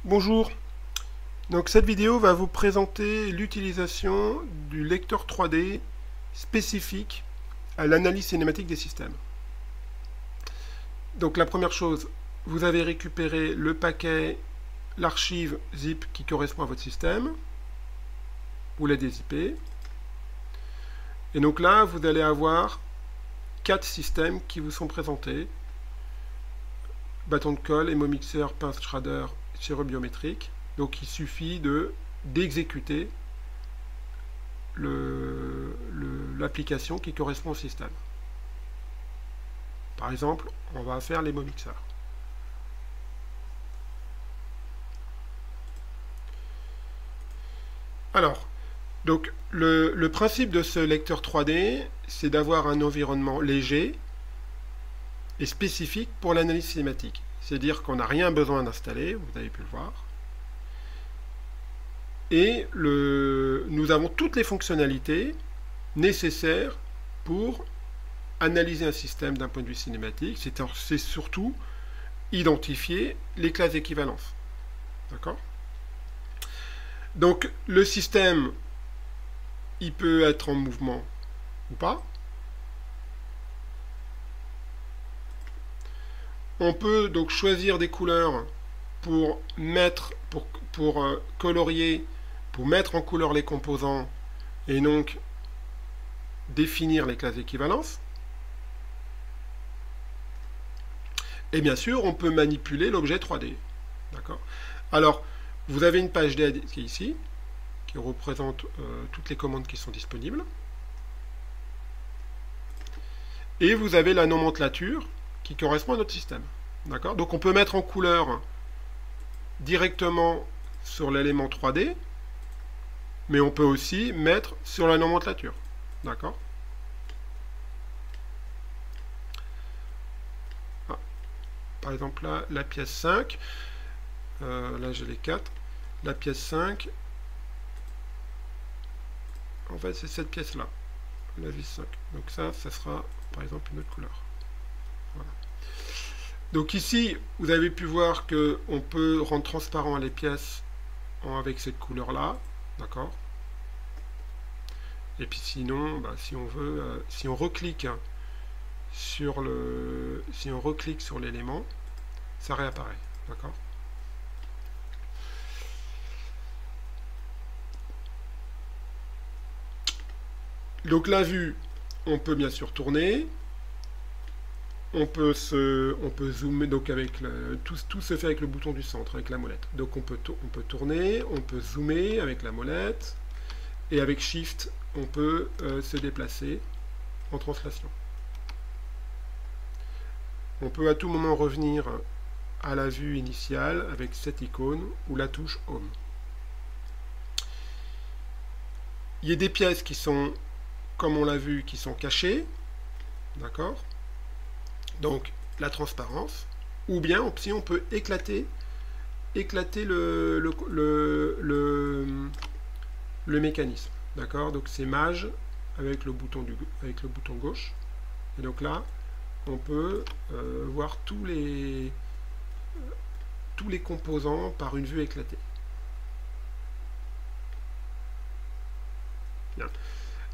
Bonjour, donc cette vidéo va vous présenter l'utilisation du lecteur 3D spécifique à l'analyse cinématique des systèmes. Donc la première chose, vous avez récupéré le paquet, l'archive zip qui correspond à votre système, ou la DZIP. Et donc là, vous allez avoir 4 systèmes qui vous sont présentés. Bâton de colle, hémomixeur, pince Schrader, biométrique. Donc il suffit d'exécuter l'application qui correspond au système. Par exemple, on va faire l'hémomixeur. Alors, donc le principe de ce lecteur 3D, c'est d'avoir un environnement léger et spécifique pour l'analyse cinématique. C'est-à-dire qu'on n'a rien besoin d'installer, vous avez pu le voir. Et nous avons toutes les fonctionnalités nécessaires pour analyser un système d'un point de vue cinématique. C'est surtout identifier les classes d'équivalence. D'accord ? Donc le système, il peut être en mouvement ou pas. On peut donc choisir des couleurs pour colorier, pour mettre en couleur les composants et donc définir les classes d'équivalence. Et bien sûr, on peut manipuler l'objet 3D. D'accord ? Alors, vous avez une page d'aide qui est ici, qui représente toutes les commandes qui sont disponibles. Et vous avez la nomenclature qui correspond à notre système. D'accord ? Donc on peut mettre en couleur directement sur l'élément 3D, mais on peut aussi mettre sur la nomenclature. D'accord ? Par exemple là, la pièce 5, là j'ai les 4, la pièce 5, en fait c'est cette pièce là, la vis 5. Donc ça sera par exemple une autre couleur. Voilà. Donc ici, vous avez pu voir qu'on peut rendre transparent les pièces avec cette couleur-là, d'accord. Et puis sinon, si on veut, si on reclique sur l'élément, ça réapparaît, d'accord. Donc la vue, on peut bien sûr tourner. On peut zoomer, donc tout se fait avec le bouton du centre, avec la molette. Donc on peut tourner, on peut zoomer avec la molette, et avec Shift, on peut se déplacer en translation. On peut à tout moment revenir à la vue initiale avec cette icône ou la touche Home. Il y a des pièces qui sont, comme on l'a vu, qui sont cachées, d'accord ? Donc la transparence, ou bien aussi on peut éclater le mécanisme. D'accord? Donc c'est Mage avec le bouton gauche. Et donc là, on peut voir tous les composants par une vue éclatée. Bien.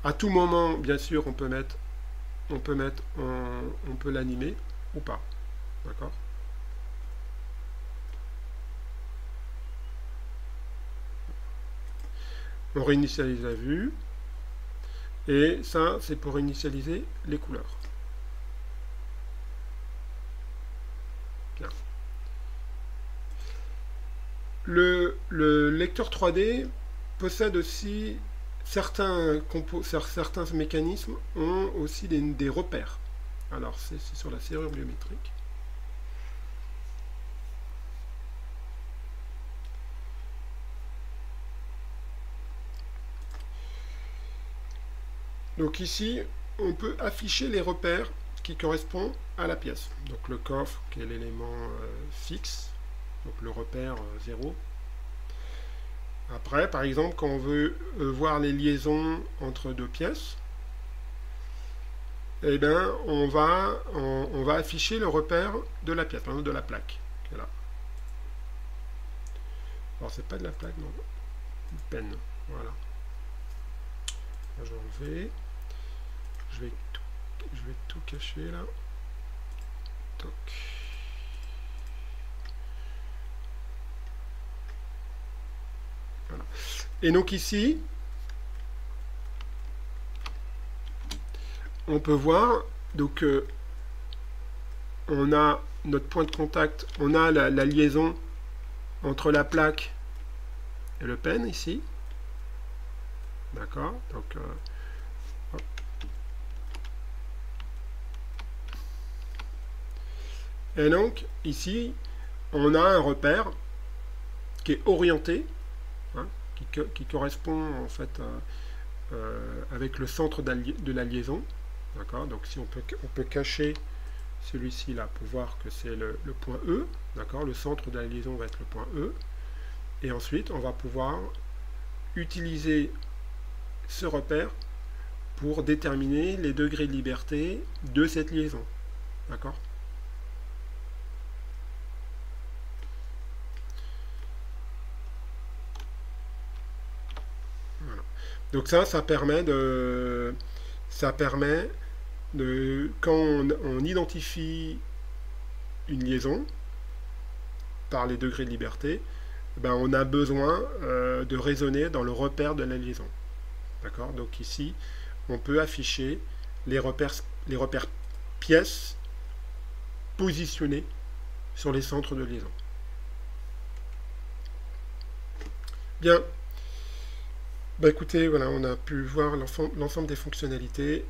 À tout moment, bien sûr, on peut l'animer ou pas. D'accord? On réinitialise la vue. Et ça, c'est pour initialiser les couleurs. Bien. Le lecteur 3D possède aussi certains mécanismes ont aussi des repères. Alors, c'est sur la serrure biométrique. Donc ici, on peut afficher les repères qui correspondent à la pièce. Donc le coffre, qui est l'élément fixe, donc le repère 0. Après, par exemple, quand on veut voir les liaisons entre deux pièces, eh bien, on va afficher le repère de la pièce, par exemple de la plaque, qui est là. Alors c'est pas de la plaque, non. Une peine. Voilà. Je vais enlever. Je vais tout cacher là. Toc. Voilà. Et donc ici, on peut voir, donc on a notre point de contact, on a la liaison entre la plaque et le pen ici. D'accord, donc et donc ici on a un repère qui est orienté, hein, qui correspond en fait avec le centre de la liaison. D'accord, donc si on peut cacher celui-ci là pour voir que c'est le point E. D'accord, le centre de la liaison va être le point E. Et ensuite on va pouvoir utiliser ce repère pour déterminer les degrés de liberté de cette liaison. D'accord? Voilà. Donc ça permet de... quand on identifie une liaison par les degrés de liberté, ben on a besoin de raisonner dans le repère de la liaison. D'accord? Donc ici, on peut afficher les repères pièces positionnés sur les centres de liaison. Bien. Bah écoutez, voilà, on a pu voir l'ensemble des fonctionnalités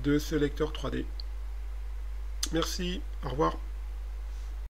de ce lecteur 3D. Merci, au revoir.